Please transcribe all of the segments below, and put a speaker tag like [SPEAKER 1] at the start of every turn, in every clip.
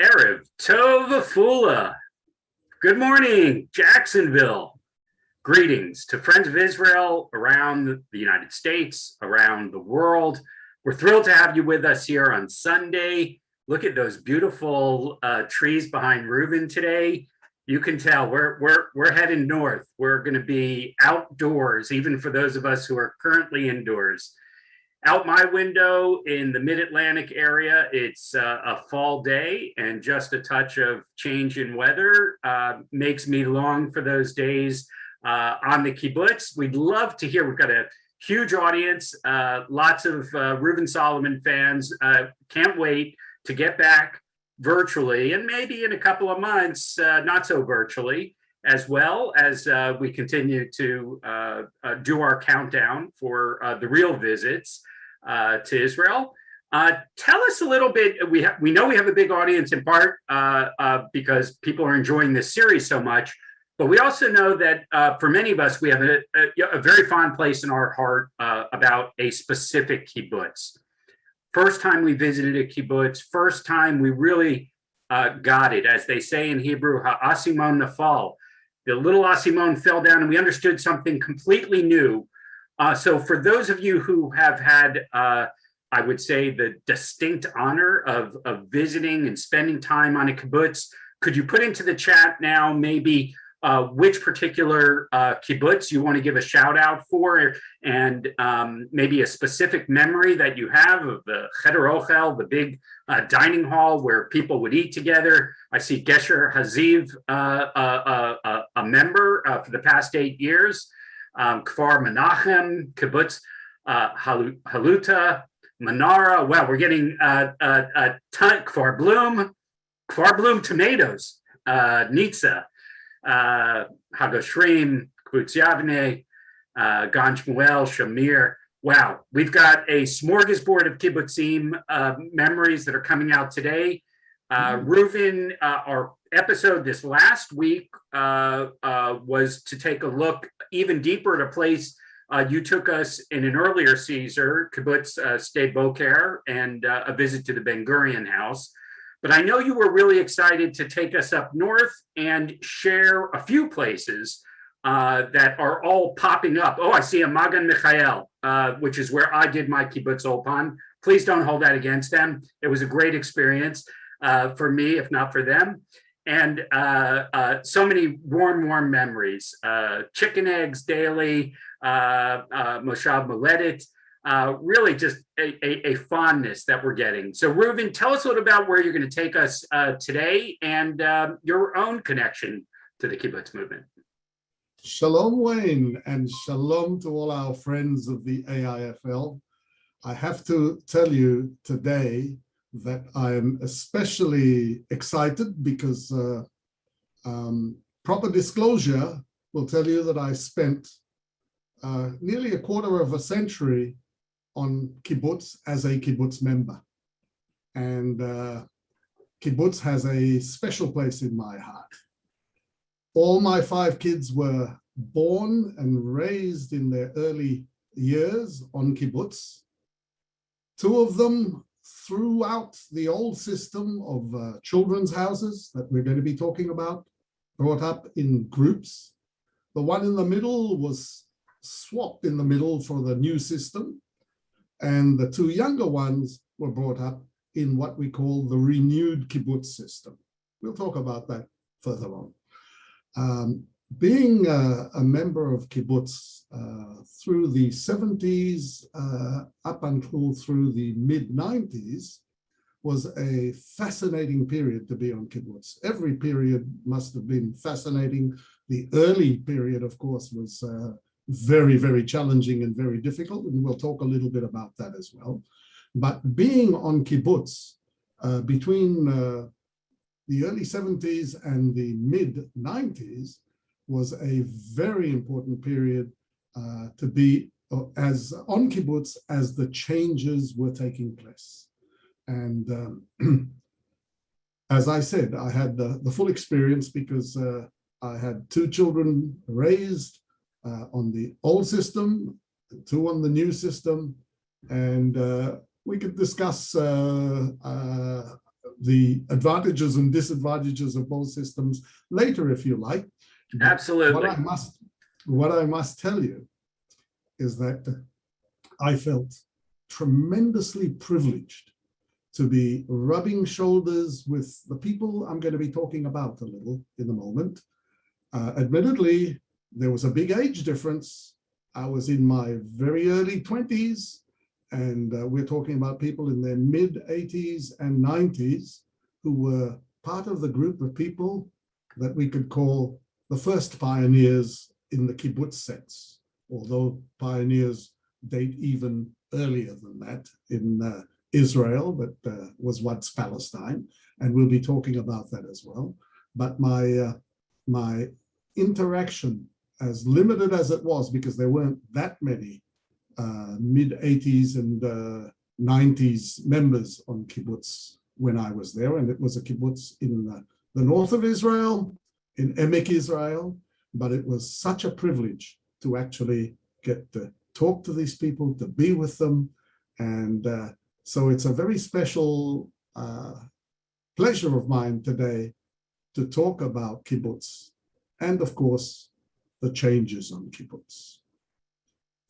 [SPEAKER 1] Erev Tov. Good morning, Jacksonville. Greetings to friends of Israel around the United States, around the world. We're thrilled to have you with us here on Sunday. Look at those beautiful trees behind Reuven today. You can tell we're heading north. We're going to be outdoors, even for those of us who are currently indoors. Out my window in the mid-Atlantic area, it's a fall day, and just a touch of change in weather makes me long for those days on the kibbutz. We'd love to hear. We've got a huge audience, lots of Reuven Solomon fans. Can't wait to get back virtually, and maybe in a couple of months, not so virtually, as well as we continue to do our countdown for the real visits to Israel. Tell us a little bit. We know we have a big audience in part because people are enjoying this series so much, but we also know that for many of us, we have a very fond place in our heart about a specific kibbutz. First time we visited a kibbutz, first time we really got it, as they say in Hebrew, ha'asimon nafal. The little asimon fell down, and we understood something completely new. So for those of you who have had, I would say, the distinct honor of visiting and spending time on a kibbutz, could you put into the chat now maybe which particular kibbutz you want to give a shout out for, and maybe a specific memory that you have of the Cheder Ochel, the big dining hall where people would eat together. I see Gesher Haziv, a member for the past 8 years. Kfar Menachem, Kibbutz Haluta, Manara. Wow, we're getting a ton. Kfar Bloom tomatoes, Nitza, Hagoshrim, Kibbutz Yavne, Gan Shmuel, Shamir. Wow, we've got a smorgasbord of kibbutzim memories that are coming out today. Reuven, our episode this last week was to take a look even deeper at a place you took us in an earlier Caesar, Kibbutz Sde Boker, and a visit to the Ben Gurion house. But I know you were really excited to take us up north and share a few places that are all popping up. Oh, I see a Magan Michael, which is where I did my Kibbutz Olpan. Please don't hold that against them. It was a great experience for me, if not for them. And so many warm memories. Chicken eggs daily, Moshav Moledit, really just a fondness that we're getting. So Reuven, tell us a little about where you're going to take us today and your own connection to the kibbutz movement.
[SPEAKER 2] Shalom, Wayne, and shalom to all our friends of the AIFL. I have to tell you today that I am especially excited because proper disclosure will tell you that I spent nearly a quarter of a century on kibbutz as a kibbutz member. And kibbutz has a special place in my heart. All my 5 kids were born and raised in their early years on kibbutz. 2 of them throughout the old system of children's houses that we're going to be talking about, brought up in groups. The one in the middle was swapped in the middle for the new system, and the 2 younger ones were brought up in what we call the renewed kibbutz system. We'll talk about that further on. Being a member of kibbutz through the 70s up until through the mid-90s was a fascinating period to be on kibbutz. Every period must have been fascinating. The early period, of course, was very challenging and very difficult, and we'll talk a little bit about that as well. But being on kibbutz between the early 70s and the mid-90s was a very important period to be as on kibbutz as the changes were taking place. And as I said, I had the full experience because I had 2 children raised on the old system, 2 on the new system, and we could discuss the advantages and disadvantages of both systems later, if you like. But
[SPEAKER 1] Absolutely.
[SPEAKER 2] What I must tell you is that I felt tremendously privileged to be rubbing shoulders with the people I'm going to be talking about a little in a moment. Admittedly, there was a big age difference. I was in my very early 20s, and we're talking about people in their mid-80s and 90s who were part of the group of people that we could call the first pioneers in the kibbutz sense, although pioneers date even earlier than that in Israel, that was once Palestine, and we'll be talking about that as well. But my interaction, as limited as it was, because there weren't that many mid-80s and 90s members on kibbutz when I was there, and it was a kibbutz in the north of Israel, in Emek, Israel, but it was such a privilege to actually get to talk to these people, to be with them, and so it's a very special pleasure of mine today to talk about kibbutz and, of course, the changes on kibbutz.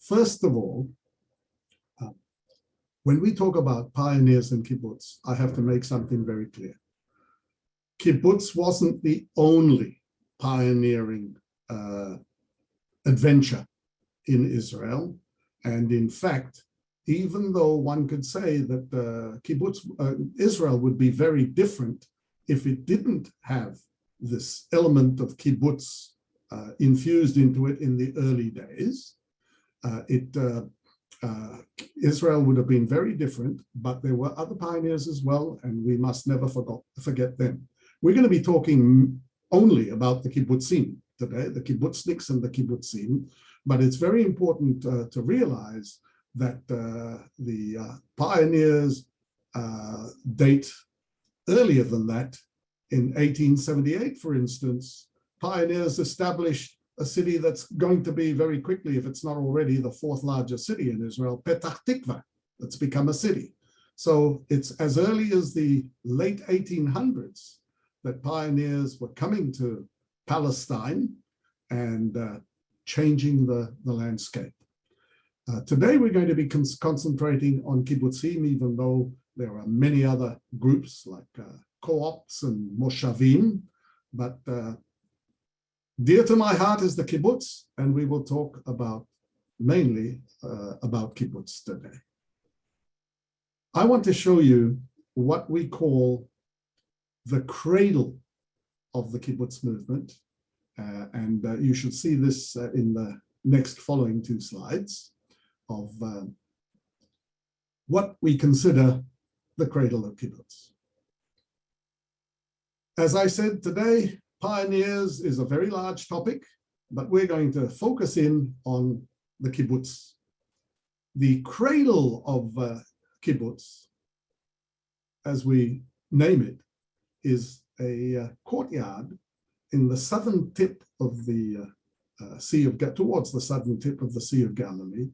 [SPEAKER 2] First of all, when we talk about pioneers in kibbutz, I have to make something very clear. Kibbutz wasn't the only pioneering adventure in Israel. And in fact, even though one could say that kibbutz Israel would be very different if it didn't have this element of kibbutz infused into it in the early days, Israel would have been very different, but there were other pioneers as well, and we must never forget them. We're going to be talking only about the kibbutzim today, the kibbutzniks and the kibbutzim, but it's very important to realize that the pioneers date earlier than that. In 1878, for instance, pioneers established a city that's going to be very quickly, if it's not already, the fourth largest city in Israel, Petah Tikva, that's become a city. So it's as early as the late 1800s that pioneers were coming to Palestine and changing the landscape. Today, we're going to be concentrating on kibbutzim, even though there are many other groups like co-ops and Moshavim, but dear to my heart is the kibbutz, and we will talk about mainly about kibbutz today. I want to show you what we call the cradle of the kibbutz movement, and you should see this in the next following two slides of what we consider the cradle of kibbutz. As I said today, pioneers is a very large topic, but we're going to focus in on the kibbutz. The cradle of kibbutz, as we name it, is a courtyard in the southern tip of the Sea of Galilee, towards the southern tip of the Sea of Galilee,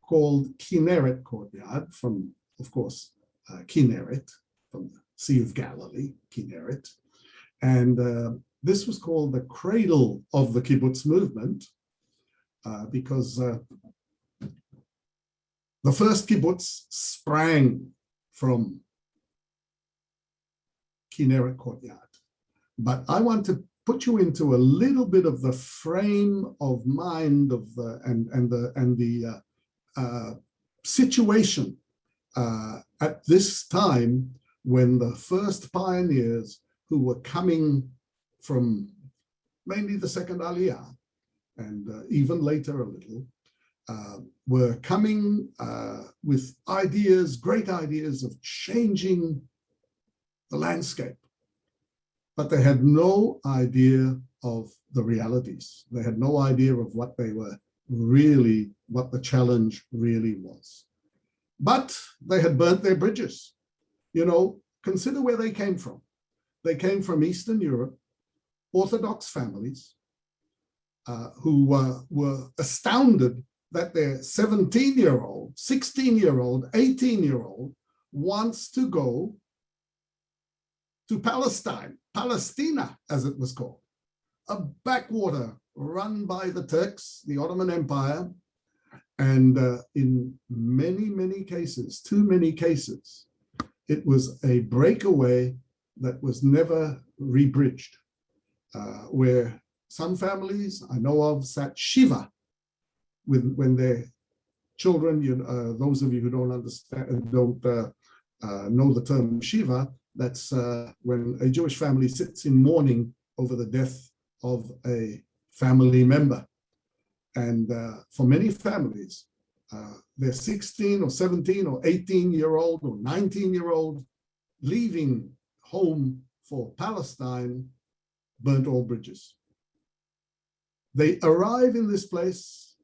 [SPEAKER 2] called Kineric Courtyard, from, of course, Kinneret, from the Sea of Galilee, Kinneret. And this was called the cradle of the kibbutz movement because the first kibbutz sprang from Kineric Courtyard. But I want to put you into a little bit of the frame of mind of the situation at this time when the first pioneers who were coming from mainly the second Aliyah, and even later a little, were coming with ideas, great ideas of changing the landscape. But they had no idea of the realities. They had no idea of what they were really, what the challenge really was. But they had burnt their bridges. You know, consider where they came from. They came from Eastern Europe, Orthodox families who were astounded that their 17-year-old, 16-year-old, 18-year-old wants to go to Palestine, Palestina, as it was called, a backwater run by the Turks, the Ottoman Empire, and in many, many cases, too many cases, it was a breakaway that was never rebridged, where some families I know of sat Shiva when their children, those of you who don't understand, don't know the term Shiva, that's when a Jewish family sits in mourning over the death of a family member. And for many families, their 16 or 17 or 18-year-old or 19-year-old leaving home for Palestine burnt all bridges. They arrive in this place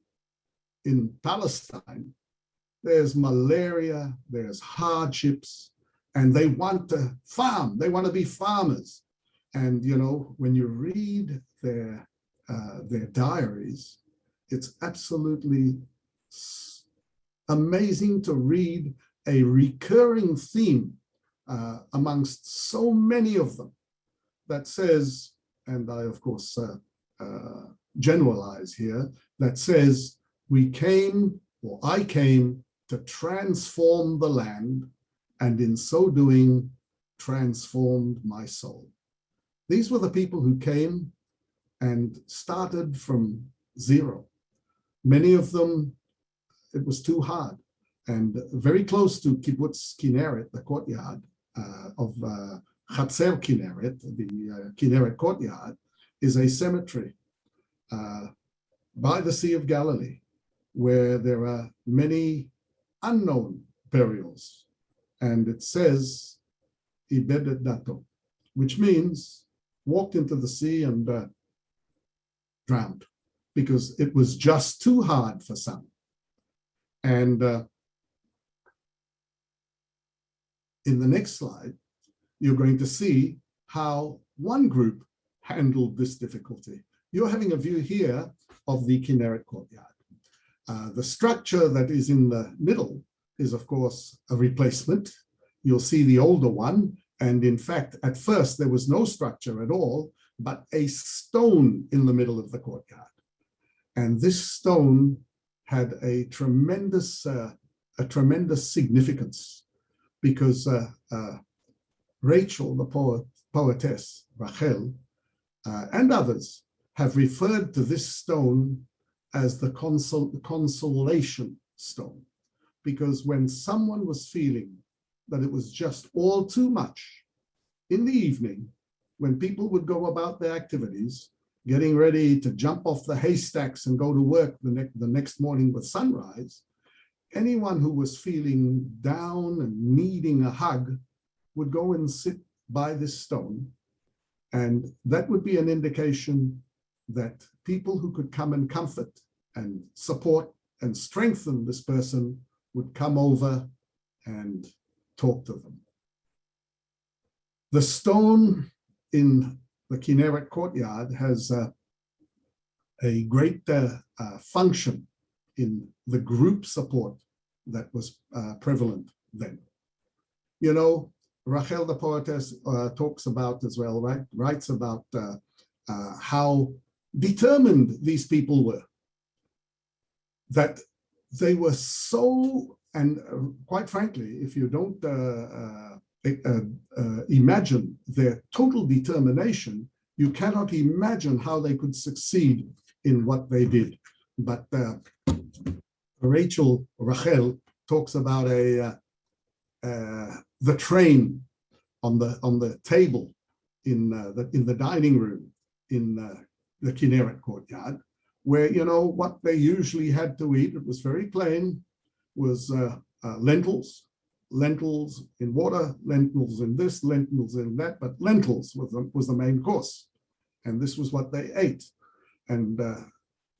[SPEAKER 2] in Palestine. There's malaria, there's hardships, and they want to farm. They want to be farmers. And, you know, when you read their diaries, it's absolutely amazing to read a recurring theme amongst so many of them that says, and I, of course, generalize here, that says, we came, or I came, to transform the land, and in so doing, transformed my soul. These were the people who came and started from zero. Many of them, it was too hard. And very close to Kibbutz Kineret, the courtyard of Chatzer Kineret, the Kineric Courtyard, is a cemetery by the Sea of Galilee, where there are many unknown burials. And it says, Ibedet Dato, which means walked into the sea and drowned, because it was just too hard for some. And in the next slide, you're going to see how one group handled this difficulty. You're having a view here of the Kinneric Courtyard. The structure that is in the middle is, of course, a replacement. You'll see the older one. And in fact, at first, there was no structure at all, but a stone in the middle of the courtyard. And this stone had a tremendous significance, because Rachel, the poetess, Rachel, and others have referred to this stone as the consolation stone, because when someone was feeling that it was just all too much in the evening, when people would go about their activities, getting ready to jump off the haystacks and go to work the next morning with sunrise, anyone who was feeling down and needing a hug would go and sit by this stone. And that would be an indication that people who could come and comfort and support and strengthen this person would come over and talk to them. The stone in the Kineric Courtyard has a great function in the group support that was prevalent then. You know, Rachel, the poetess, talks about as well, right? Writes about how determined these people were, that they were so, and quite frankly, if you don't imagine their total determination, you cannot imagine how they could succeed in what they did. But Rachel talks about the train on the table in the dining room in the Kinneret Courtyard, where, you know, what they usually had to eat, it was very plain, was lentils in water, lentils in this, lentils in that, but lentils was the main course. And this was what they ate. And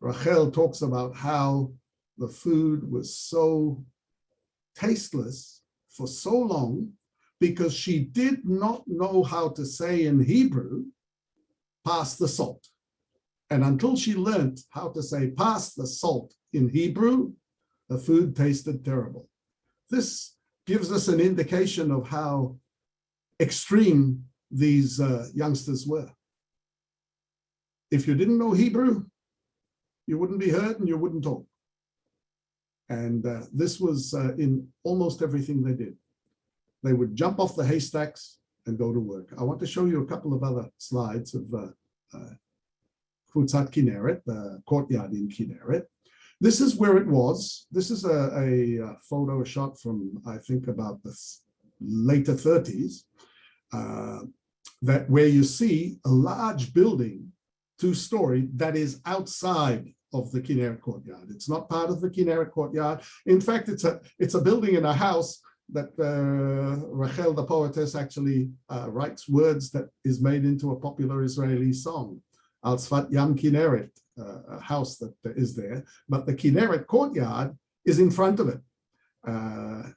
[SPEAKER 2] Rachel talks about how the food was so tasteless for so long because she did not know how to say in Hebrew, pass the salt. And until she learned how to say pass the salt in Hebrew, the food tasted terrible. This gives us an indication of how extreme these youngsters were. If you didn't know Hebrew, you wouldn't be heard and you wouldn't talk. And this was in almost everything they did. They would jump off the haystacks and go to work. I want to show you a couple of other slides of Kibbutz Kineret, the courtyard in Kinneret. This is where it was. This is a photo shot from, I think, about the later 30s, where you see a large building, two-story, that is outside of the Kineric Courtyard. It's not part of the Kineric Courtyard. In fact, it's a building in a house that Rachel, the poetess, actually writes words that is made into a popular Israeli song, Al Tzfat Yam Kineret, a house that is there. But the Kineric Courtyard is in front of it.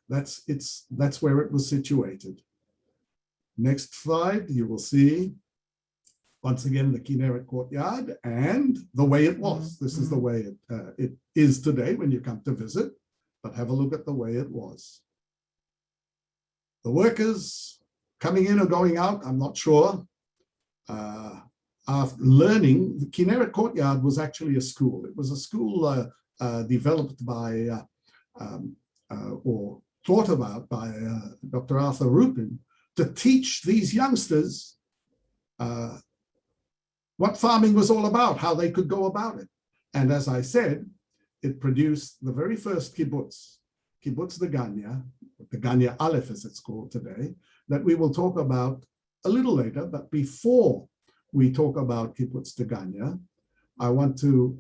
[SPEAKER 2] That's where it was situated. Next slide, you will see once again the Kineric Courtyard and the way it was. This is the way it is today when you come to visit, but have a look at the way it was. The workers coming in or going out, I'm not sure. After learning, the Kineric Courtyard was actually a school. It was a school developed by or thought about by Dr. Arthur Reuven to teach these youngsters what farming was all about, how they could go about it. And as I said, it produced the very first kibbutz, Kibbutz Degania Aleph as it's called today, that we will talk about a little later. But before we talk about Kibbutz Degania, I want to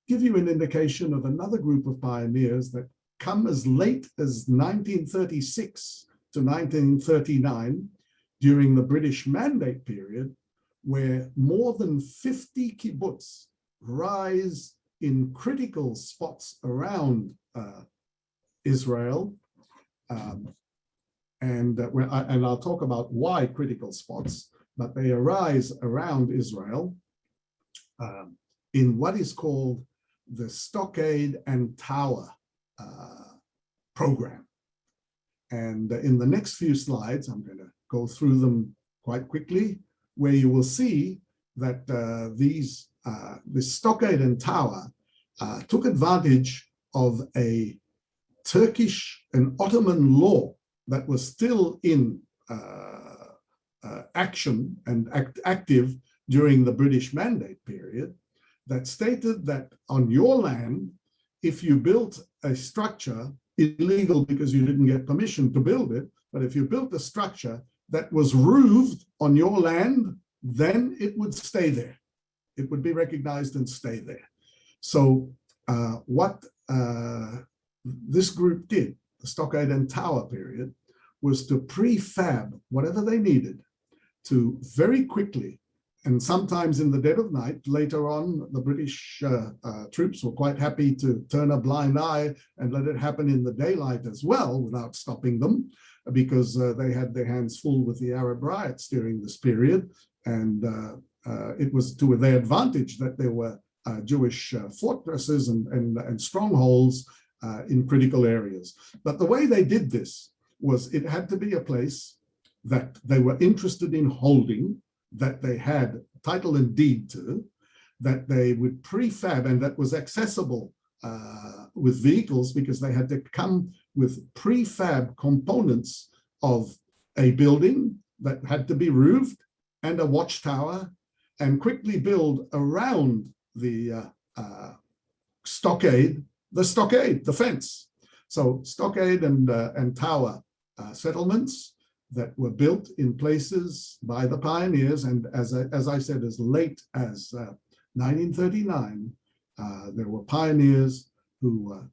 [SPEAKER 2] give you an indication of another group of pioneers that come as late as 1936 to 1939 during the British Mandate period, where more than 50 kibbutz rise in critical spots around Israel. And I'll talk about why critical spots, but they arise around Israel in what is called the Stockade and Tower program. And in the next few slides, I'm going to go through them quite quickly, where you will see that this Stockade and Tower took advantage of a Turkish and Ottoman law that was still in action and active during the British Mandate period, that stated that on your land, if you built a structure, illegal because you didn't get permission to build it, but if you built a structure that was roofed on your land, then it would stay there. It would be recognized and stay there. So what this group did, the Stockade and Tower period, was to prefab whatever they needed to very quickly, and sometimes in the dead of night. Later on, the British troops were quite happy to turn a blind eye and let it happen in the daylight as well without stopping them, because they had their hands full with the Arab riots during this period. And it was to their advantage that there were Jewish fortresses and strongholds in critical areas. But the way they did this was it had to be a place that they were interested in holding, that they had title and deed to, that they would prefab, and that was accessible with vehicles, because they had to come with prefab components of a building that had to be roofed and a watchtower, and quickly build around the stockade, the fence. So stockade and tower settlements that were built in places by the pioneers. And as I said, as late as 1939, there were pioneers who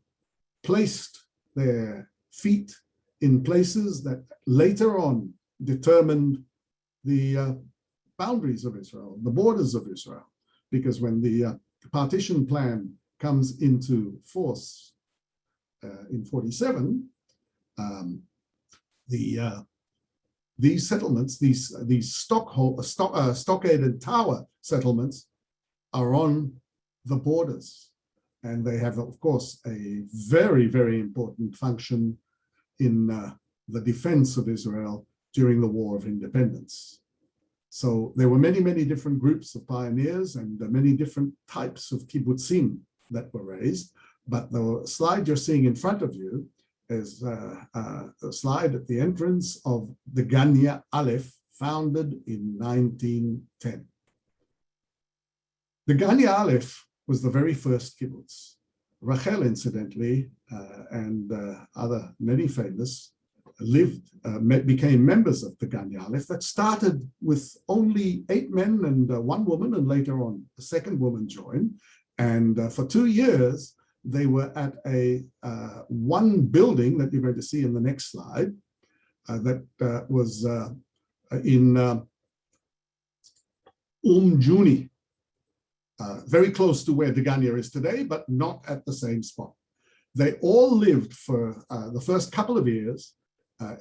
[SPEAKER 2] placed their feet in places that later on determined the boundaries of Israel, the borders of Israel. Because when the partition plan comes into force in 47, these settlements, these stockade and tower settlements, are on the borders, and they have, of course, a very, very important function in the defense of Israel during the War of Independence. So there were many, many different groups of pioneers and many different types of kibbutzim that were raised. But the slide you're seeing in front of you is a slide at the entrance of Degania Aleph, founded in 1910. Degania Aleph was the very first kibbutz. Rachel, incidentally, and other many famous became members of Degania Aleph. That started with only 8 men and 1 woman, and later on a second woman joined. And for 2 years, they were at a one building that you're going to see in the next slide that was in Juni, very close to where Degania is today, but not at the same spot. They all lived for the first couple of years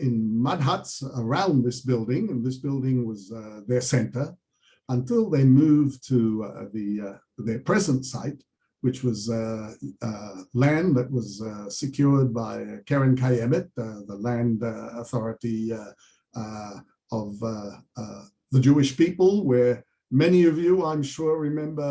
[SPEAKER 2] in mud huts around this building, and this building was their center, until they moved to their present site, which was land that was secured by Keren Kayemet, the land authority of the Jewish people, where many of you, I'm sure, remember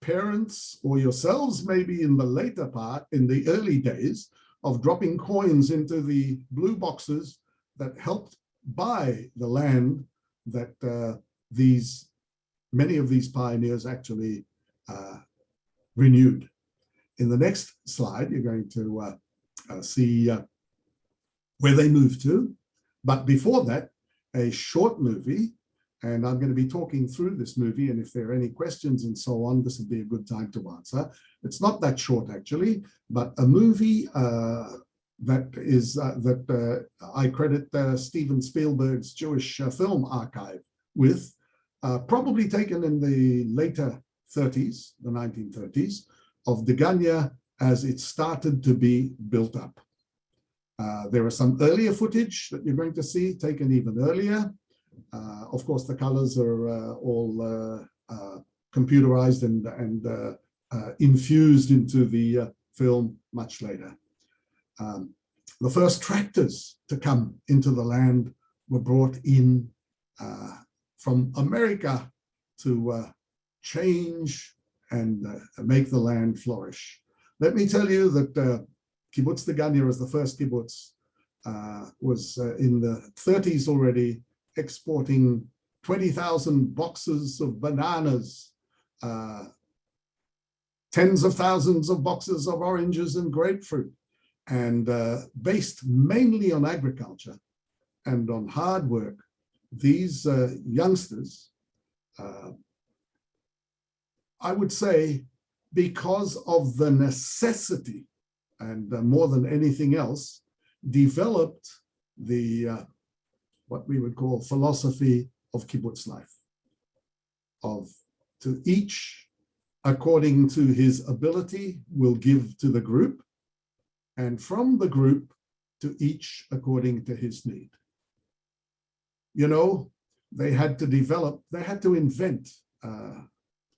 [SPEAKER 2] parents or yourselves, maybe in the later part, in the early days, of dropping coins into the blue boxes that helped buy the land that many of these pioneers actually renewed. In the next slide, you're going to see where they moved to. But before that, a short movie, and I'm going to be talking through this movie, and if there are any questions and so on, this would be a good time to answer. It's not that short, actually, but a movie that I credit Steven Spielberg's Jewish film archive with, probably taken in the later 30s, the 1930s, of Degania as it started to be built up. There are some earlier footage that you're going to see, taken even earlier. Of course, the colors are all computerized and infused into the film much later. The first tractors to come into the land were brought in from America to change and make the land flourish. Let me tell you that Kibbutz Degania, as the first kibbutz, was in the 30s already exporting 20,000 boxes of bananas, tens of thousands of boxes of oranges and grapefruit, and based mainly on agriculture and on hard work. These youngsters, I would say, because of the necessity and more than anything else, developed the what we would call philosophy of kibbutz life, of to each according to his ability will give to the group, and from the group to each according to his need. You know, they had to develop, they had to invent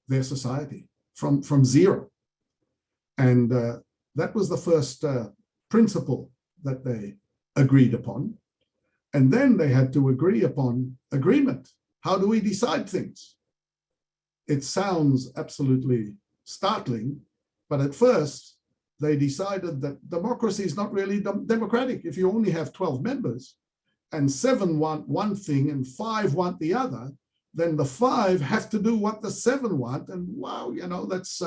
[SPEAKER 2] their society from zero. And that was the first principle that they agreed upon. And then they had to agree upon agreement. How do we decide things? It sounds absolutely startling, but at first they decided that democracy is not really democratic. If you only have 12 members and 7 want one thing and 5 want the other, then the 5 have to do what the 7 want. And wow, you know, that's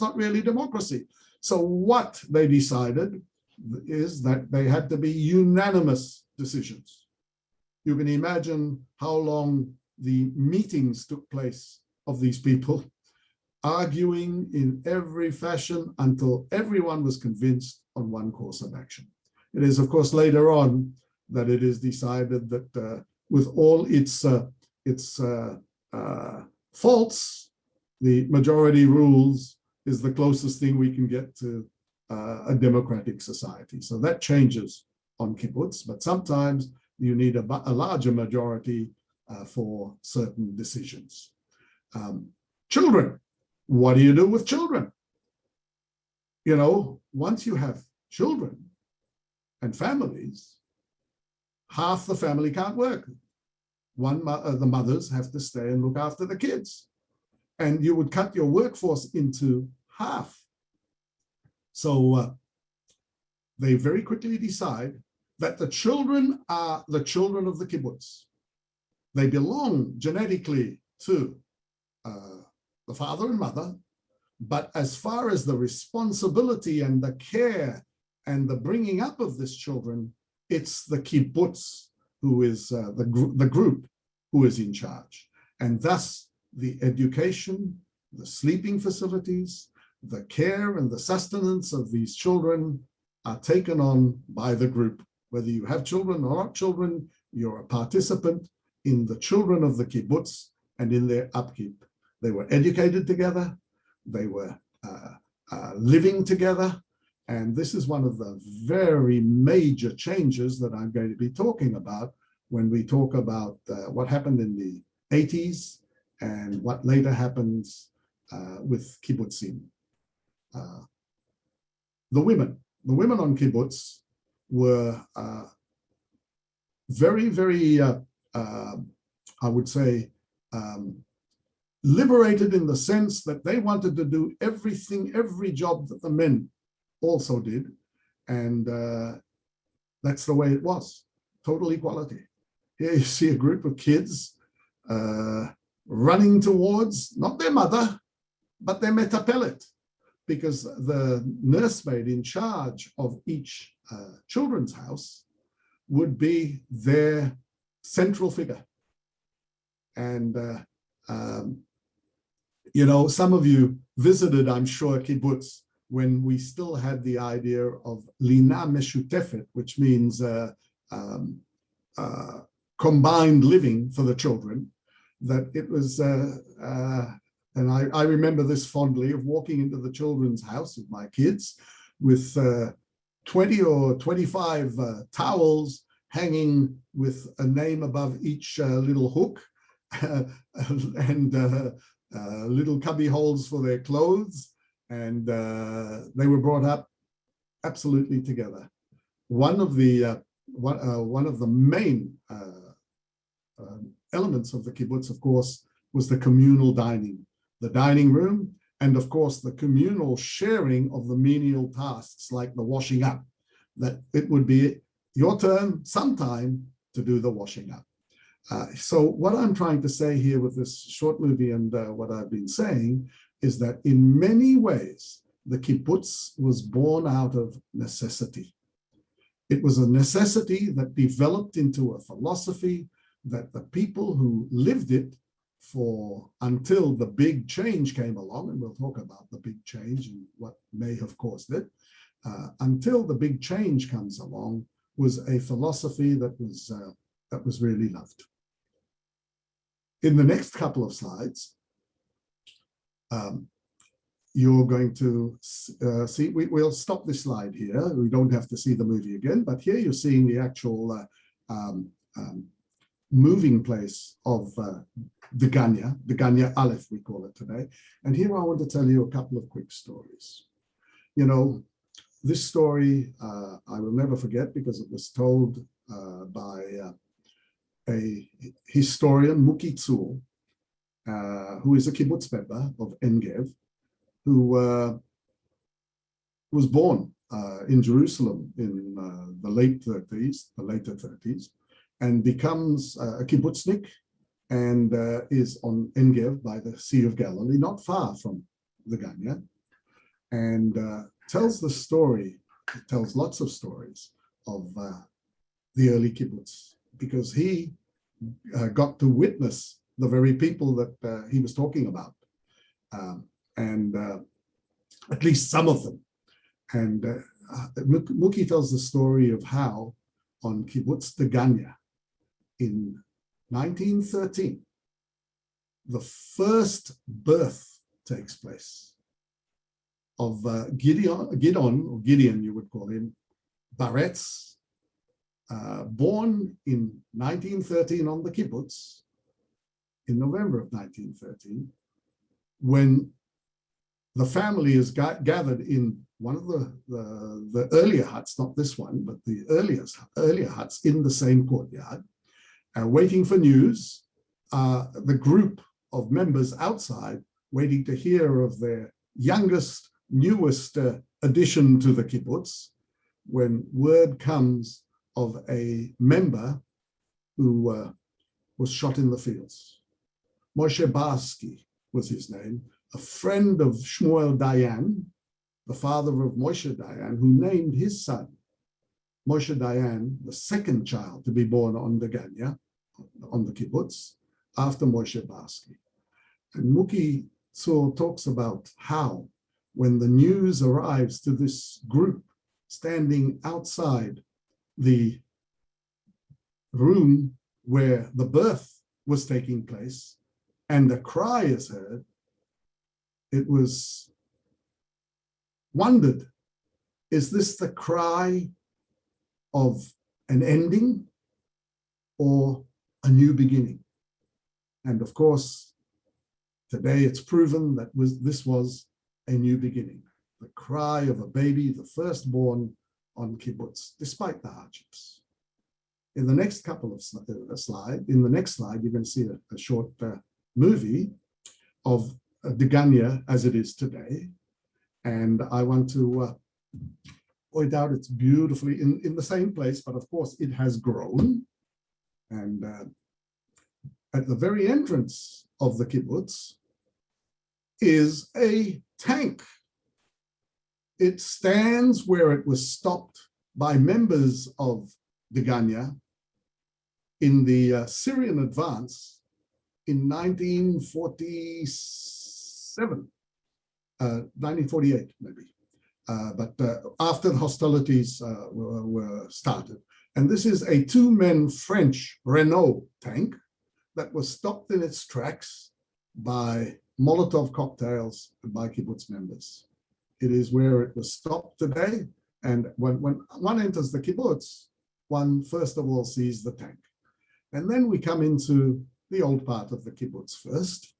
[SPEAKER 2] not really democracy. So what they decided is that they had to be unanimous decisions. You can imagine how long the meetings took place of these people, arguing in every fashion until everyone was convinced on one course of action. It is, of course, later on that it is decided that with all its faults, the majority rules is the closest thing we can get to a democratic society. So that changes on kibbutz, but sometimes you need a larger majority for certain decisions. Children, what do you do with children? You know, once you have children and families, half the family can't work. the mothers have to stay and look after the kids. And you would cut your workforce into half. So they very quickly decide that the children are the children of the kibbutz. They belong genetically to the father and mother, but as far as the responsibility and the care and the bringing up of these children, it's the kibbutz who is the group who is in charge. And thus the education, the sleeping facilities, the care and the sustenance of these children are taken on by the group. Whether you have children or not children, you're a participant in the children of the kibbutz and in their upkeep. They were educated together, they were living together, and this is one of the very major changes that I'm going to be talking about when we talk about what happened in the 80s and what later happens with kibbutzim. The women on kibbutz were very, very, I would say, liberated in the sense that they wanted to do everything, every job that the men also did. And that's the way it was, total equality. Here you see a group of kids running towards, not their mother, but their metapelet, because the nursemaid in charge of each children's house would be their central figure. And, you know, some of you visited, I'm sure, kibbutz when we still had the idea of lina meshutefet, which means combined living for the children, that it was, and I remember this fondly, of walking into the children's house with my kids with 20 or 25 towels hanging with a name above each little hook and little cubby holes for their clothes. And they were brought up absolutely together. One of the main elements of the kibbutz, of course, was the communal dining, the dining room, and of course the communal sharing of the menial tasks like the washing up, that it would be your turn sometime to do the washing up. So what I'm trying to say here with this short movie and what I've been saying is that in many ways, the kibbutz was born out of necessity. It was a necessity that developed into a philosophy that the people who lived it for until the big change came along, and we'll talk about the big change and what may have caused it, until the big change comes along, was a philosophy that was really loved. In the next couple of slides, you're going to see, we'll stop this slide here. We don't have to see the movie again, but here you're seeing the actual moving place of Degania Aleph, we call it today. And here I want to tell you a couple of quick stories. You know, this story I will never forget because it was told by a historian, Muki Tzul, who is a kibbutz member of Engev, who was born in Jerusalem in the later 30s, and becomes a kibbutznik and is on Engev by the Sea of Galilee, not far from Degania, and tells the story, tells lots of stories of the early kibbutz, because he got to witness the very people that he was talking about, and at least some of them. And Muki tells the story of how on Kibbutz Degania in 1913, the first birth takes place of Gideon, you would call him, Baretz, born in 1913 on the kibbutz, in November of 1913, when the family is gathered in one of the earlier huts, not this one, but the earlier huts in the same courtyard. waiting for news, the group of members outside waiting to hear of their youngest, newest addition to the kibbutz, when word comes of a member who was shot in the fields. Moshe Barsky was his name, a friend of Shmuel Dayan, the father of Moshe Dayan, who named his son Moshe Dayan, the second child to be born on Degania, on the kibbutz, after Moshe Barsky. And Muki Tzur talks about how, when the news arrives to this group standing outside the room where the birth was taking place, and a cry is heard, it was wondered, is this the cry of an ending or a new beginning? And of course, today it's proven that this was a new beginning, the cry of a baby, the firstborn on kibbutz, despite the hardships. In the next couple of slides, in the next slide, you're going to see a short movie of Degania as it is today. And I want to point out it's beautifully in the same place, but of course it has grown. And at the very entrance of the kibbutz is a tank. It stands where it was stopped by members of Degania in the Syrian advance in 1948 maybe, but after the hostilities were started. And this is a two-man French Renault tank that was stopped in its tracks by Molotov cocktails by kibbutz members. It is where it was stopped today. And when one enters the kibbutz, one first of all sees the tank. And then we come into the old part of the kibbutz first,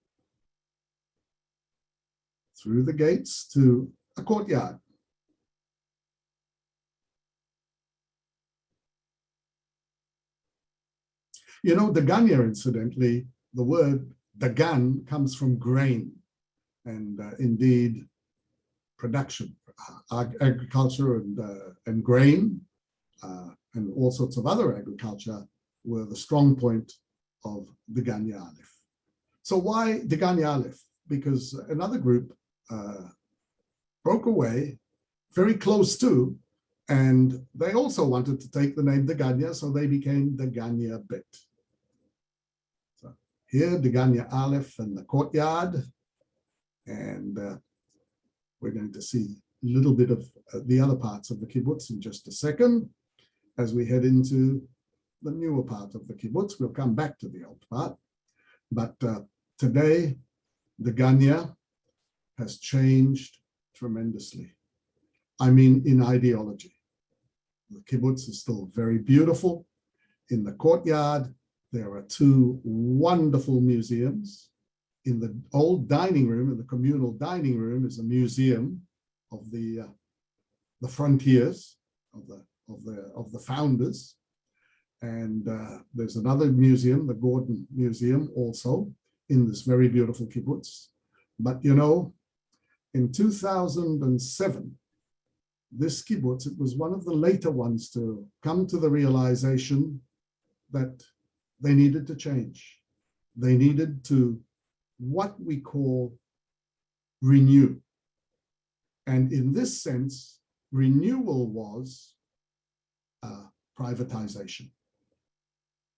[SPEAKER 2] through the gates to a courtyard. You know, Degania, incidentally, the word Dagan comes from grain, and indeed production, agriculture and grain, and all sorts of other agriculture were the strong point of Degania Aleph. So why Degania Aleph? Because another group broke away very close to, and they also wanted to take the name Degania, so they became Degania Bet. So here, Degania Aleph and the courtyard, and we're going to see a little bit of the other parts of the kibbutz in just a second as we head into the newer part of the kibbutz. We'll come back to the old part, but today, Degania has changed tremendously. I mean, in ideology. The kibbutz is still very beautiful. In the courtyard, there are two wonderful museums. In the old dining room, in the communal dining room, is a museum of the frontiers of the founders. And there's another museum, the Gordon Museum, also in this very beautiful kibbutz. But you know, in 2007, this kibbutz, it was one of the later ones to come to the realization that they needed to change. They needed to, what we call, renew. And in this sense, renewal was privatization.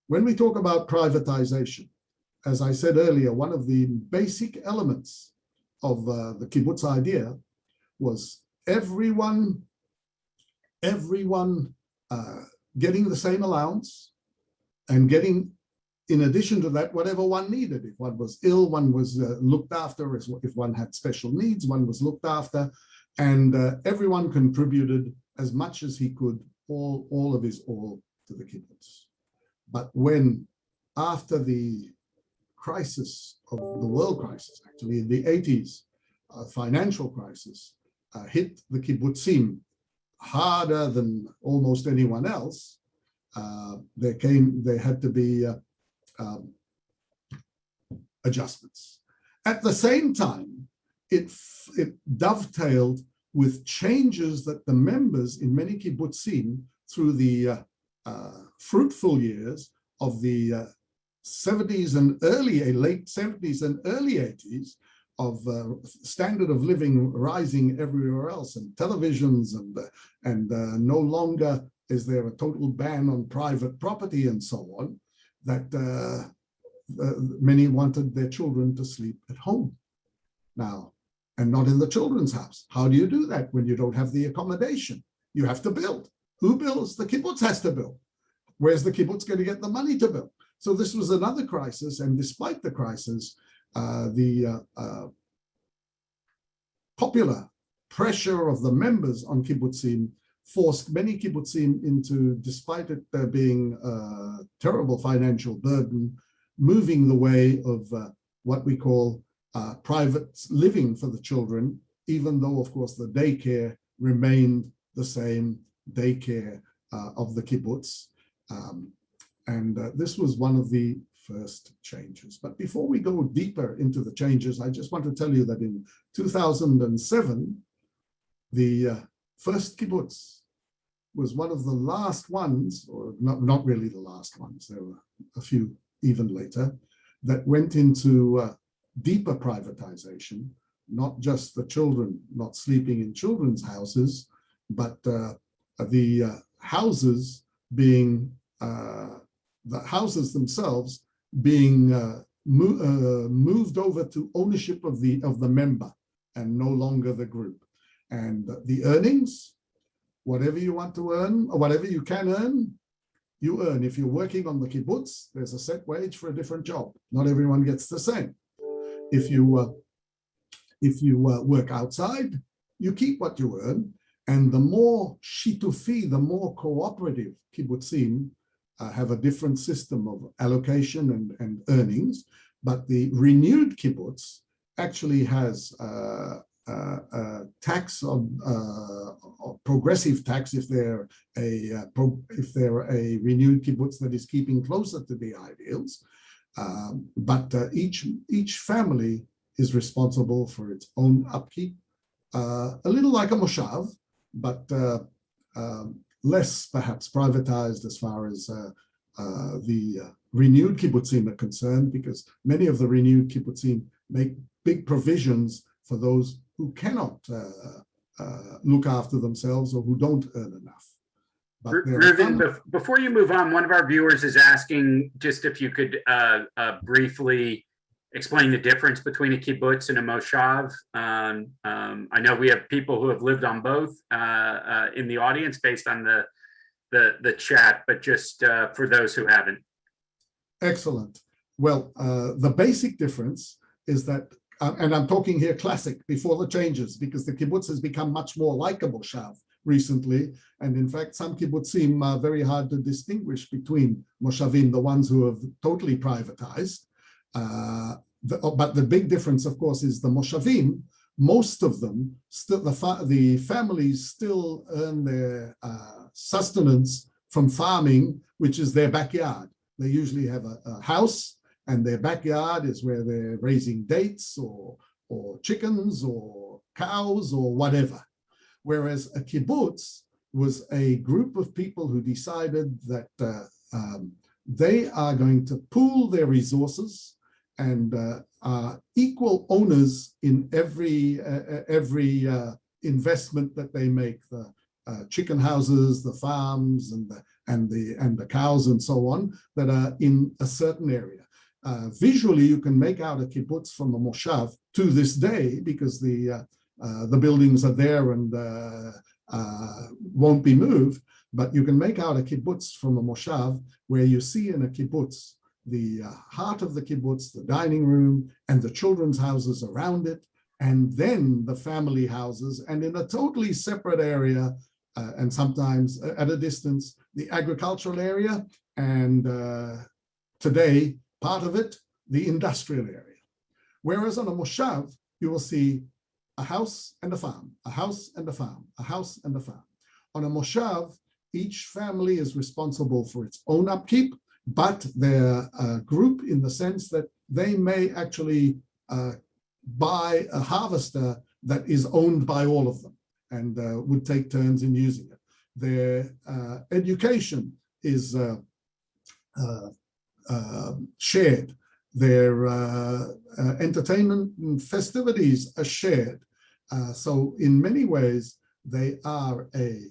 [SPEAKER 2] When we talk about privatization, as I said earlier, one of the basic elements of the kibbutz idea was everyone getting the same allowance and getting, in addition to that, whatever one needed. If one was ill, one was looked after. If one had special needs, one was looked after. And everyone contributed as much as he could, all of his all to the kibbutz. But when, after the crisis of the world crisis, actually in the 80s, financial crisis hit the kibbutzim harder than almost anyone else, there had to be adjustments. At the same time, it dovetailed with changes that the members in many kibbutzim through the fruitful years of the 70s and late 70s and early 80s of standard of living rising everywhere else, and televisions, and no longer is there a total ban on private property and so on, that many wanted their children to sleep at home now and not in the children's house. How do you do that when you don't have the accommodation? You have to build. Who builds? The kibbutz has to build. Where's the kibbutz going to get the money to build? So this was another crisis, and despite the crisis, the popular pressure of the members on kibbutzim forced many kibbutzim into, despite it being a terrible financial burden, moving the way of what we call private living for the children, even though, of course, the daycare remained the same daycare of the kibbutz. And this was one of the first changes. But before we go deeper into the changes, I just want to tell you that in 2007, the first kibbutz was one of the last ones, or not really the last ones, there were a few even later, that went into deeper privatization, not just the children not sleeping in children's houses, but the houses being, the houses themselves being moved over to ownership of the member and no longer the group. And the earnings, whatever you want to earn, or whatever you can earn, you earn. If you're working on the kibbutz, there's a set wage for a different job. Not everyone gets the same. If you work outside, you keep what you earn. And the more shitufi, the more cooperative kibbutzim have a different system of allocation and earnings. But the renewed kibbutz actually has a tax on progressive tax if they're a renewed kibbutz that is keeping closer to the ideals. But each family is responsible for its own upkeep, a little like a Moshav, but less perhaps privatized as far as the renewed kibbutzim are concerned, because many of the renewed kibbutzim make big provisions for those who cannot look after themselves or who don't earn enough.
[SPEAKER 1] Reuven, before you move on, one of our viewers is asking just if you could briefly explain the difference between a kibbutz and a moshav. I know we have people who have lived on both in the audience based on the chat, but just for those who haven't.
[SPEAKER 2] Excellent. Well, the basic difference is that, and I'm talking here classic, before the changes, because the kibbutz has become much more like a moshav recently. And in fact, some kibbutzim are very hard to distinguish between moshavim, the ones who have totally privatized. But the big difference, of course, is the moshavim. Most of them, still the families still earn their sustenance from farming, which is their backyard. They usually have a house, and their backyard is where they're raising dates or chickens or cows or whatever. Whereas a kibbutz was a group of people who decided that they are going to pool their resources and are equal owners in every investment that they make, the chicken houses, the farms, and the cows and so on that are in a certain area. Visually, you can make out a kibbutz from a moshav to this day because the buildings are there and won't be moved. But you can make out a kibbutz from a moshav where you see in a kibbutz the heart of the kibbutz, the dining room, and the children's houses around it, and then the family houses, and in a totally separate area, and sometimes at a distance, the agricultural area, and today, part of it, the industrial area. Whereas on a moshav, you will see a house and a farm, a house and a farm, a house and a farm. On a moshav, each family is responsible for its own upkeep, but they're a group in the sense that they may actually buy a harvester that is owned by all of them and would take turns in using it. Their education is shared. Their entertainment and festivities are shared. So in many ways, they are a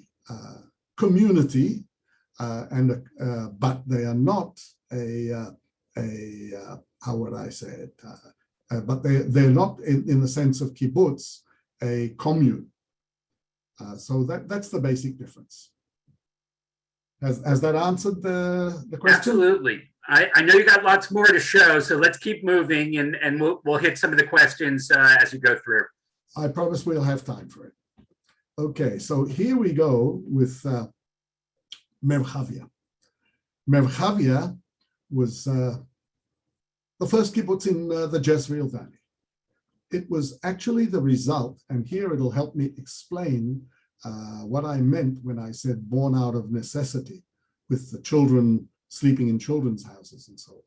[SPEAKER 2] community, but they are not how would I say it? But they're not in the sense of kibbutz, a commune. So that's the basic difference. Has that answered the question?
[SPEAKER 1] Absolutely. I know you got lots more to show, so let's keep moving and we'll hit some of the questions as you go through.
[SPEAKER 2] I promise we'll have time for it. Okay, so here we go with Merhavia. Merhavia was the first kibbutz in the Jezreel Valley. It was actually the result, and here it'll help me explain what I meant when I said born out of necessity, with the children sleeping in children's houses and so on.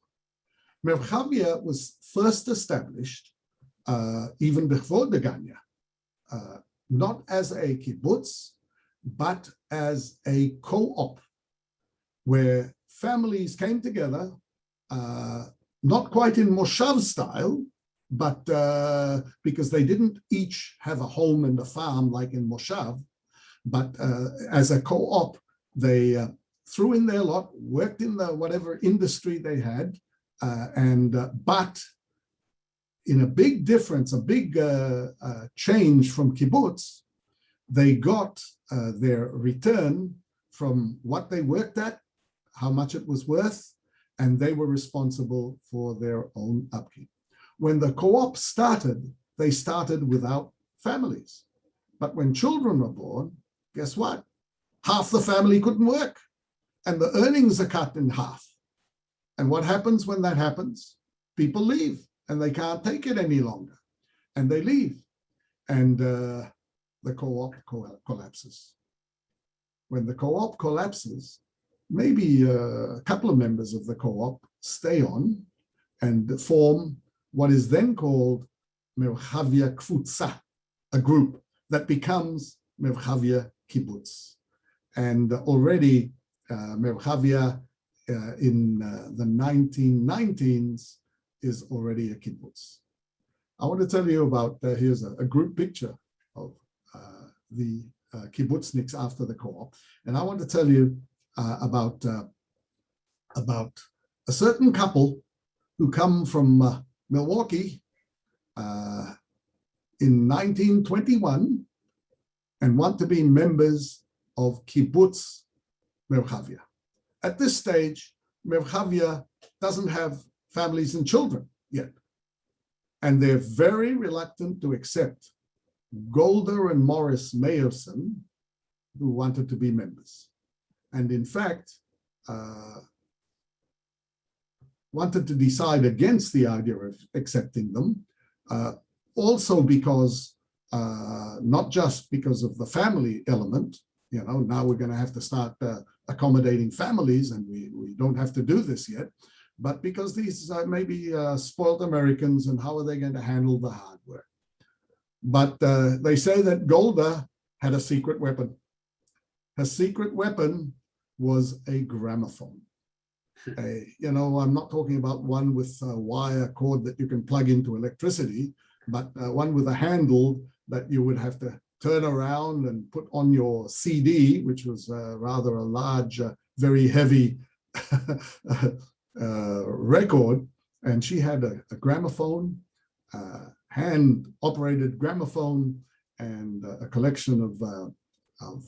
[SPEAKER 2] Merhavia was first established even before Degania, not as a kibbutz, but as a co-op, where families came together, not quite in Moshav style, but because they didn't each have a home and a farm like in Moshav, but as a co-op, they threw in their lot, worked in the whatever industry they had, but in a big difference, a big change from kibbutz, they got their return from what they worked at, how much it was worth, and they were responsible for their own upkeep. When the co-op started, they started without families. But when children were born, guess what? Half the family couldn't work, and the earnings are cut in half. And what happens when that happens? People leave, and they can't take it any longer, and they leave, and the co-op collapses. When the co-op collapses, maybe a couple of members of the co-op stay on and form what is then called Merhavia Kfutza, a group that becomes Merhavia Kibbutz. And already Merhavia in the 1990s is already a kibbutz. I want to tell you about, here's a group picture of the kibbutzniks after the co-op. And I want to tell you about a certain couple who come from Milwaukee in 1921 and want to be members of Kibbutz Merhavia. At this stage, Merhavia doesn't have families and children yet, and they're very reluctant to accept Golda and Morris Mayerson, who wanted to be members, and in fact wanted to decide against the idea of accepting them, also because not just because of the family element, now we're going to have to start accommodating families, and we don't have to do this yet, but because these are maybe spoiled Americans, and how are they going to handle the hard work? But they say that Golda had a secret weapon. Her secret weapon was a gramophone. I'm not talking about one with a wire cord that you can plug into electricity, but one with a handle that you would have to turn around and put on your CD, which was rather a large, very heavy record. And she had a gramophone, hand-operated gramophone, and a collection of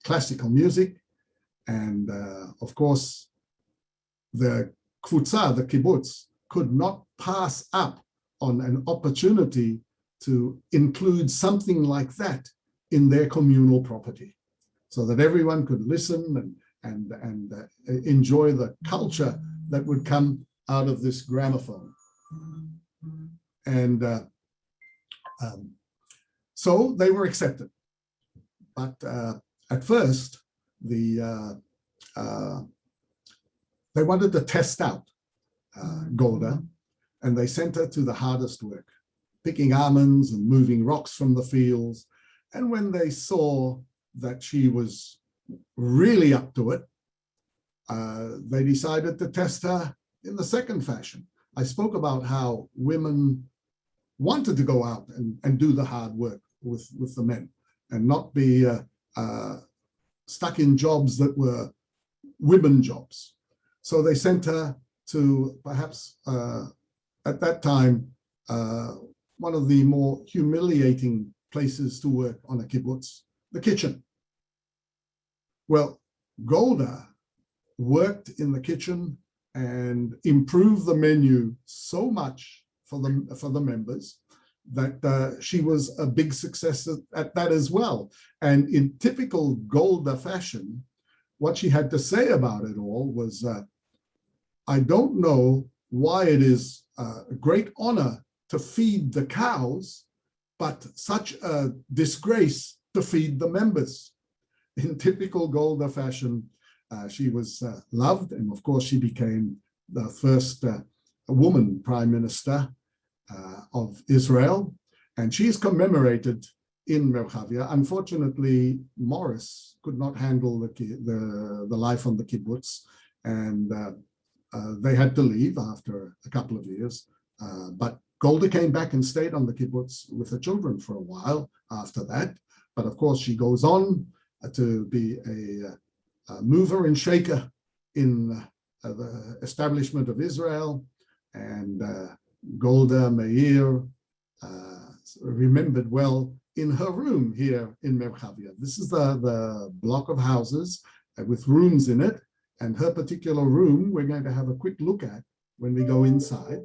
[SPEAKER 2] classical music. And of course, the kfutza, the kibbutz, could not pass up on an opportunity to include something like that in their communal property, so that everyone could listen and enjoy the culture that would come out of this gramophone. And so they were accepted. But at first, they wanted to test out Golda, and they sent her to the hardest work, picking almonds and moving rocks from the fields. And when they saw that she was really up to it, they decided to test her in the second fashion. I spoke about how women wanted to go out and do the hard work with the men and not be stuck in jobs that were women jobs. So they sent her to perhaps at that time one of the more humiliating places to work on a kibbutz, the kitchen. Well, Golda worked in the kitchen and improved the menu so much for the members that she was a big success at that as well. And in typical Golda fashion, what she had to say about it all was, I don't know why it is a great honor to feed the cows, but such a disgrace to feed the members. In typical Golda fashion, she was loved, and of course she became the first woman prime minister of Israel, and she is commemorated in Merhavia. Unfortunately, Morris could not handle the life on the kibbutz, and they had to leave after a couple of years. But Golda came back and stayed on the kibbutz with her children for a while after that. But of course, she goes on to be a mover and shaker in the establishment of Israel, and Golda Meir remembered well in her room here in Merhavia. This is the block of houses with rooms in it, and her particular room we're going to have a quick look at when we go inside.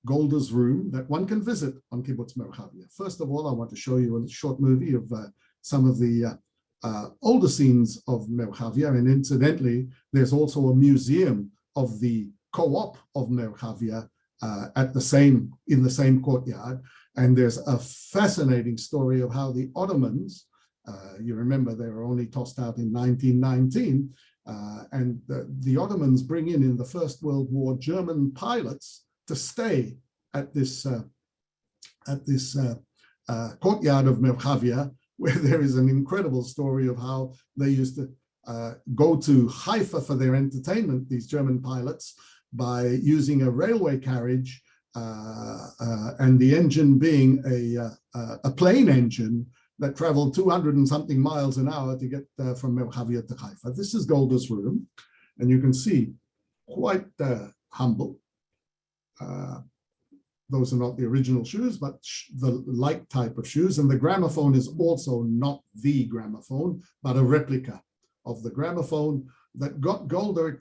[SPEAKER 2] Golda's room that one can visit on Kibbutz Merhavia. First of all, I want to show you a short movie of some of the older scenes of Merhavia, and incidentally, there's also a museum of the co-op of Merhavia in the same courtyard, and there's a fascinating story of how the Ottomans, you remember they were only tossed out in 1919, and the Ottomans bring in the First World War German pilots to stay at this courtyard of Merhavia, where there is an incredible story of how they used to go to Haifa for their entertainment, these German pilots, by using a railway carriage and the engine being a plane engine that traveled 200 and something miles an hour to get from Merhavia to Haifa. This is Golda's room, and you can see quite humble. Those are not the original shoes, but the like type of shoes. And the gramophone is also not the gramophone, but a replica of the gramophone that got Golda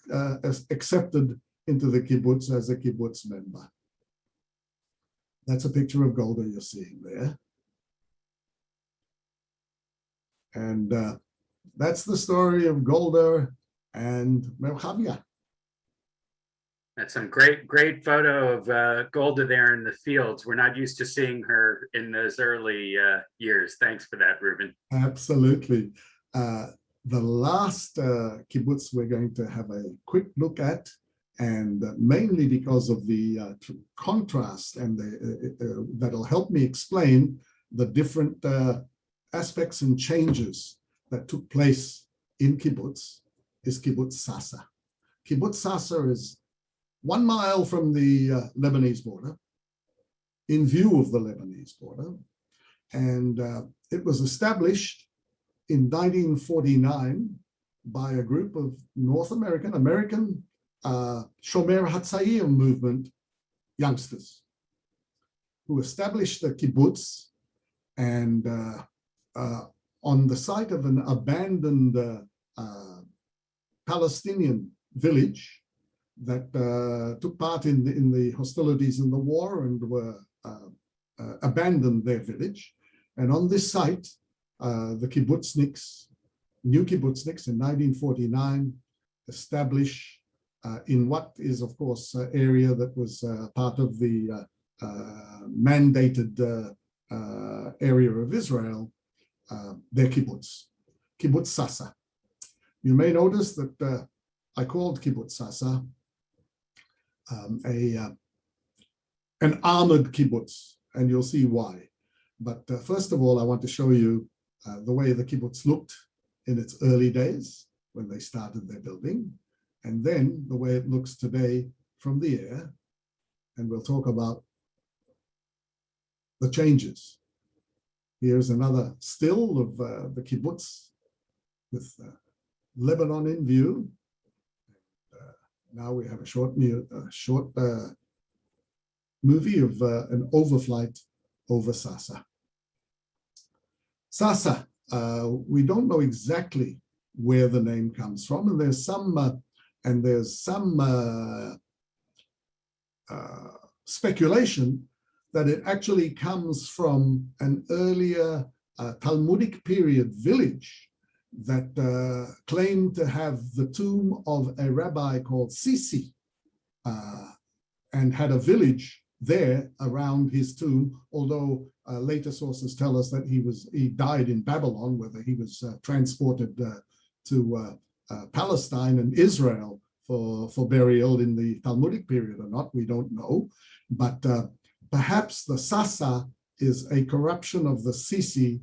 [SPEAKER 2] accepted into the kibbutz as a kibbutz member. That's a picture of Golda you're seeing there. And that's the story of Golda and Merhavia.
[SPEAKER 1] That's some great photo of Golda there in the fields. We're not used to seeing her in those early years. Thanks for that, Reuven.
[SPEAKER 2] Absolutely. The last kibbutz we're going to have a quick look at, and mainly because of the contrast, and that'll help me explain the different aspects and changes that took place in kibbutz, is Kibbutz Sasa. Kibbutz Sasa is 1 mile from the Lebanese border, in view of the Lebanese border. And it was established in 1949 by a group of North American Shomer Hatzair movement youngsters who established the kibbutz, and on the site of an abandoned Palestinian village that took part in the hostilities in the war and were abandoned their village. And on this site, the kibbutzniks, new kibbutzniks in 1949, establish in what is, of course, area that was part of the mandated area of Israel, their kibbutz. Kibbutz Sasa. You may notice that I called Kibbutz Sasa an armored kibbutz, and you'll see why. But first of all, I want to show you the way the kibbutz looked in its early days when they started their building, and then the way it looks today from the air. And we'll talk about the changes. Here's another still of the kibbutz with Lebanon in view. Now we have a short movie of an overflight over Sasa. Sasa, we don't know exactly where the name comes from, and there's some speculation that it actually comes from an earlier Talmudic period village that claimed to have the tomb of a rabbi called Sisi, and had a village there around his tomb, although later sources tell us that he died in Babylon, whether he was transported to Palestine and Israel for burial in the Talmudic period or not, we don't know. But perhaps the Sasa is a corruption of the Sisi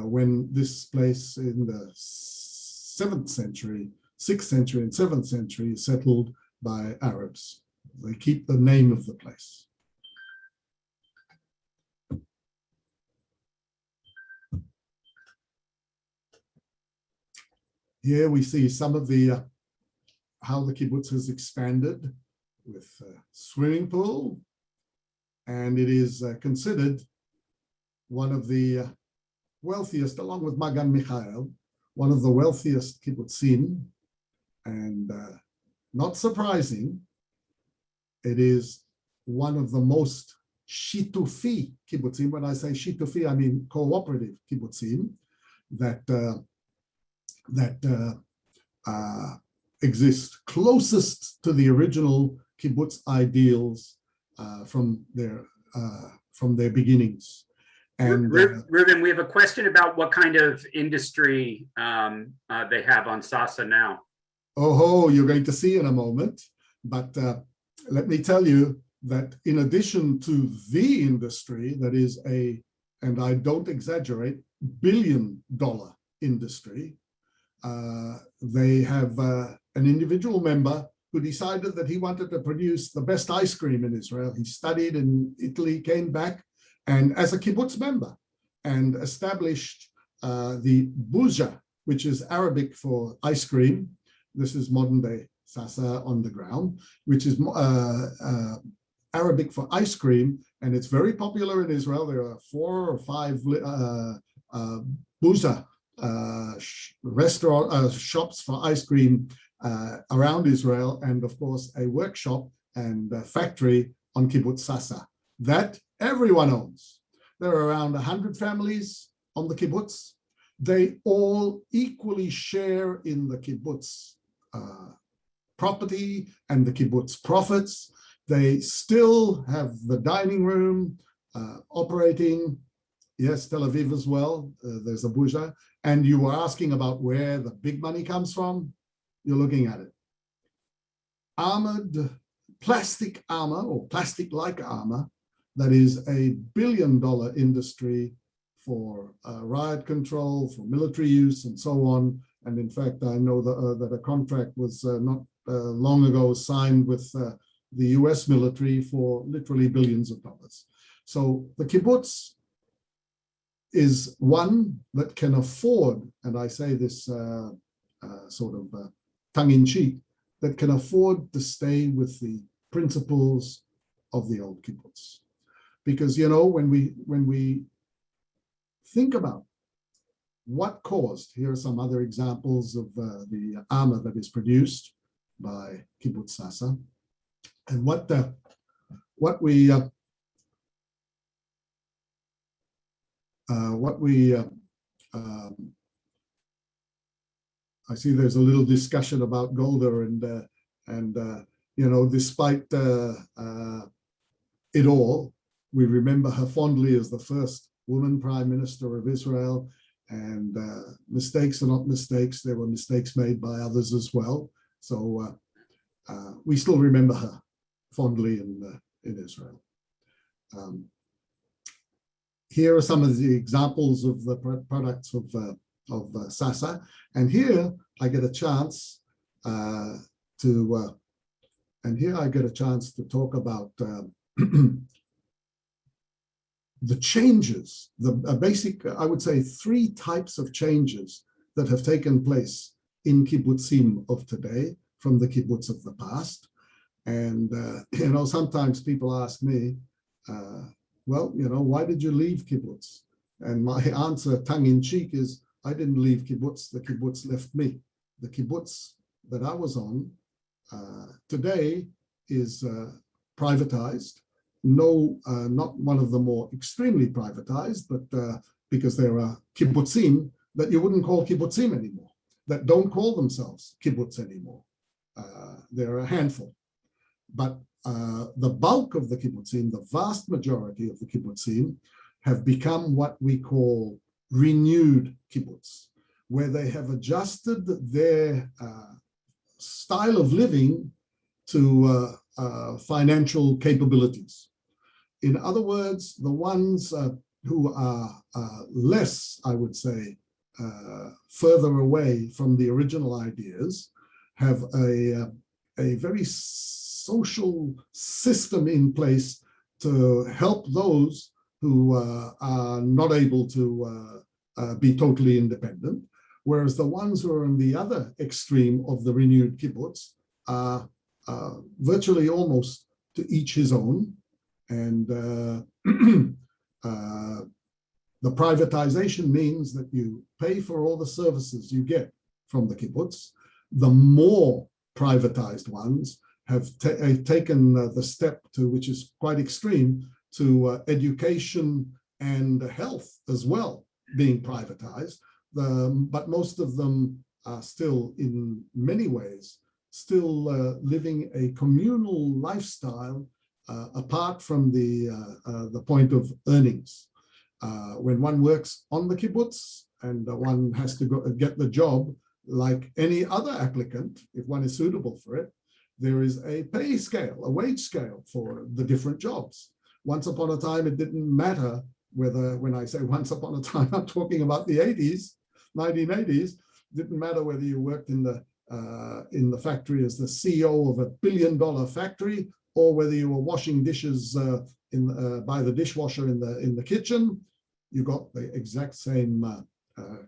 [SPEAKER 2] when this place in the 7th century, 6th century and 7th century is settled by Arabs. They keep the name of the place. Here we see some of the how the kibbutz has expanded with a swimming pool, and it is considered one of the wealthiest, along with Magan Michael, one of the wealthiest kibbutzim, and not surprising, it is one of the most shitufi kibbutzim. When I say shitufi, I mean cooperative kibbutzim that exist closest to the original kibbutz ideals from their beginnings. And
[SPEAKER 1] Reuven, we have a question about what kind of industry they have on Sasa now.
[SPEAKER 2] Oh, you're going to see in a moment. But let me tell you that in addition to the industry that is and I don't exaggerate, $1 billion industry, they have an individual member who decided that he wanted to produce the best ice cream in Israel. He studied in Italy, came back, and as a kibbutz member, and established the buja, which is Arabic for ice cream. This is modern day Sasa on the ground, which is Arabic for ice cream, and it's very popular in Israel. There are 4 or 5 buja restaurant shops for ice cream around Israel, and of course a workshop and a factory on Kibbutz Sasa that everyone owns. There are around 100 families on the kibbutz. They all equally share in the kibbutz property and the kibbutz profits. They still have the dining room operating. Yes, Tel Aviv as well. There's a buja. And you were asking about where the big money comes from. You're looking at it. Armored plastic armor or plastic-like armor that is a $1 billion industry for riot control, for military use, and so on. And in fact, I know that a contract was not long ago signed with the US military for literally billions of dollars. So the kibbutz is one that can afford, and I say this sort of tongue-in-cheek, that can afford to stay with the principles of the old kibbutz. Because, you know, when we think about what caused, here are some other examples of the armor that is produced by Kibbutz Sasa, and I see there's a little discussion about Golda, and you know, despite it all, we remember her fondly as the first woman prime minister of Israel, And mistakes are not mistakes. There were mistakes made by others as well. So we still remember her fondly in Israel. Here are some of the examples of the products of Sasa. And here I get a chance to talk about the changes, the basic, I would say, 3 types of changes that have taken place in kibbutzim of today from the kibbutz of the past. And, sometimes people ask me, why did you leave kibbutz? And my answer, tongue in cheek, is I didn't leave kibbutz, the kibbutz left me. The kibbutz that I was on today is privatized. No, not one of the more extremely privatized, but because there are kibbutzim that you wouldn't call kibbutzim anymore, that don't call themselves kibbutz anymore. There are a handful. But the bulk of the kibbutzim, the vast majority of the kibbutzim, have become what we call renewed kibbutz, where they have adjusted their style of living to financial capabilities. In other words, the ones who are less, I would say, further away from the original ideas have a very social system in place to help those who are not able to be totally independent, whereas the ones who are on the other extreme of the renewed kibbutz are virtually almost to each his own. And the privatization means that you pay for all the services you get from the kibbutz. The more privatized ones have taken the step to, which is quite extreme, to education and health as well being privatized. But most of them are still, in many ways, still living a communal lifestyle apart from the point of earnings. When one works on the kibbutz and one has to go get the job, like any other applicant, if one is suitable for it, there is a pay scale, a wage scale for the different jobs. Once upon a time, it didn't matter whether, when I say once upon a time, I'm talking about the 80s, 1980s, didn't matter whether you worked in the factory as the CEO of a billion-dollar factory, or whether you were washing dishes by the dishwasher in the kitchen. You got the exact same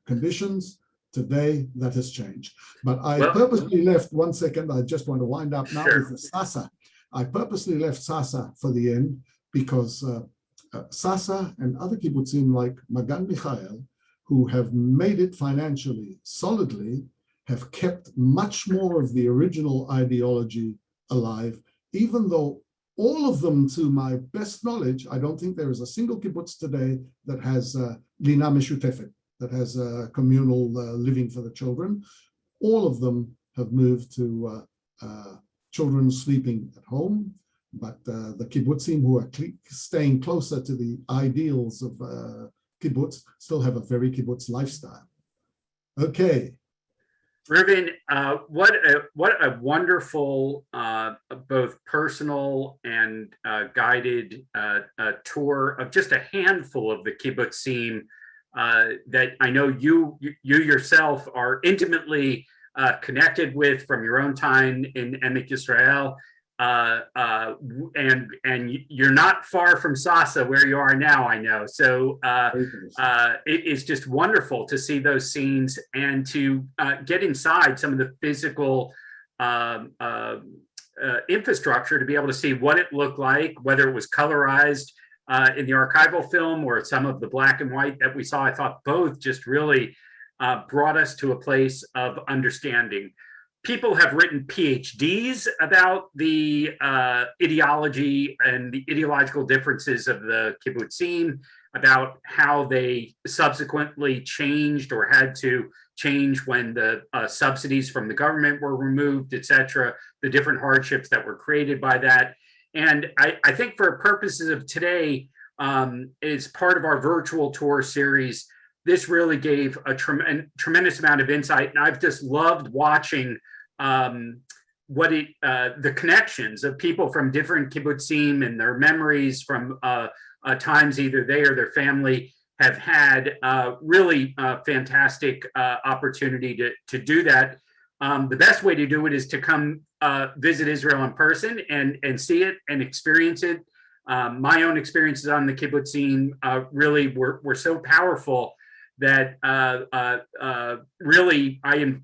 [SPEAKER 2] conditions. Today, that has changed. But I purposely left, one second, I just want to wind up now with the Sasa. I purposely left Sasa for the end because Sasa and other kibbutzim like Magan Michael, who have made it financially solidly, have kept much more of the original ideology alive, even though all of them, to my best knowledge, I don't think there is a single kibbutz today that has lina meshutefet, that has communal living for the children. All of them have moved to children sleeping at home, but the kibbutzim who are staying closer to the ideals of kibbutz still have a very kibbutz lifestyle. Okay.
[SPEAKER 1] Reuven, what a wonderful both personal and guided tour of just a handful of the kibbutzim that I know you yourself are intimately connected with from your own time in Emek Yisrael, and you're not far from Sasa where you are now, I know. So it is just wonderful to see those scenes and to get inside some of the physical infrastructure to be able to see what it looked like, whether it was colorized in the archival film or some of the black and white that we saw. I thought both just really brought us to a place of understanding. People have written PhDs about the ideology and the ideological differences of the kibbutzim, about how they subsequently changed or had to change when the subsidies from the government were removed, et cetera, the different hardships that were created by that. And I think for purposes of today, as part of our virtual tour series, this really gave a tremendous amount of insight. And I've just loved watching the connections of people from different kibbutzim and their memories from times either they or their family have had. Really fantastic opportunity to do that. The best way to do it is to come visit Israel in person and see it and experience it. My own experiences on the kibbutzim really were so powerful that really I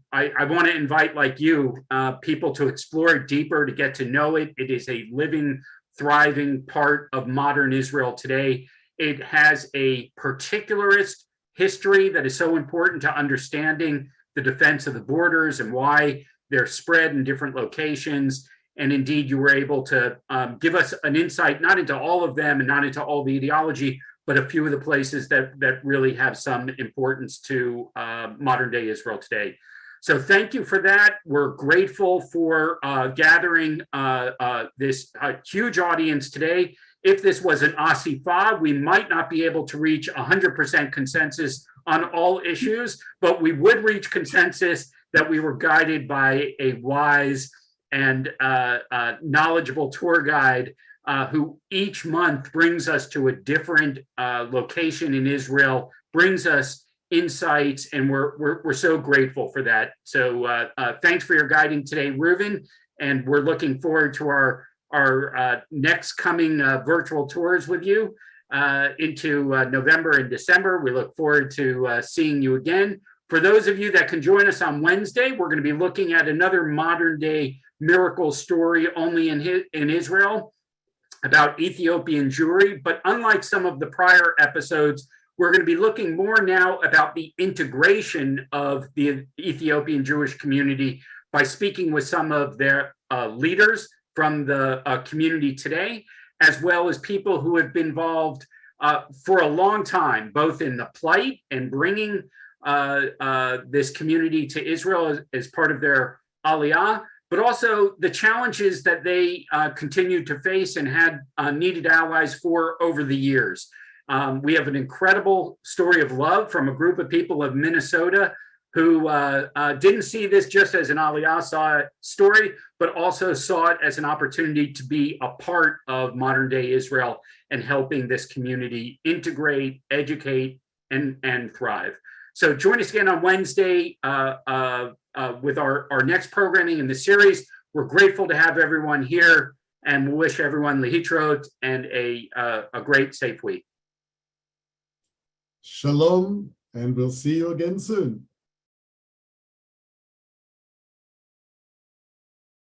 [SPEAKER 1] want to invite, like you, people to explore it deeper, to get to know it. It is a living, thriving part of modern Israel today. It has a particularist history that is so important to understanding the defense of the borders and why they're spread in different locations. And indeed, you were able to give us an insight, not into all of them and not into all the ideology, but a few of the places that really have some importance to modern day Israel today. So thank you for that. We're grateful for gathering this huge audience today. If this was an AIFL, we might not be able to reach 100% consensus on all issues, but we would reach consensus that we were guided by a wise and knowledgeable tour guide who each month brings us to a different location in Israel, brings us insights, and we're so grateful for that. So thanks for your guiding today, Reuven, and we're looking forward to our next coming virtual tours with you into November and December. We look forward to seeing you again. For those of you that can join us on Wednesday, we're going to be looking at another modern day miracle story only in Israel about Ethiopian Jewry. But unlike some of the prior episodes, we're going to be looking more now about the integration of the Ethiopian Jewish community by speaking with some of their leaders from the community today, as well as people who have been involved for a long time, both in the plight and bringing this community to Israel as part of their aliyah, but also the challenges that they continue to face and had needed allies for over the years. We have an incredible story of love from a group of people of Minnesota who didn't see this just as an aliyah story, but also saw it as an opportunity to be a part of modern day Israel and helping this community integrate, educate, and thrive. So join us again on Wednesday with our next programming in the series. We're grateful to have everyone here, and we wish everyone lehitrot and a great, safe week.
[SPEAKER 2] Shalom, and we'll see you again soon.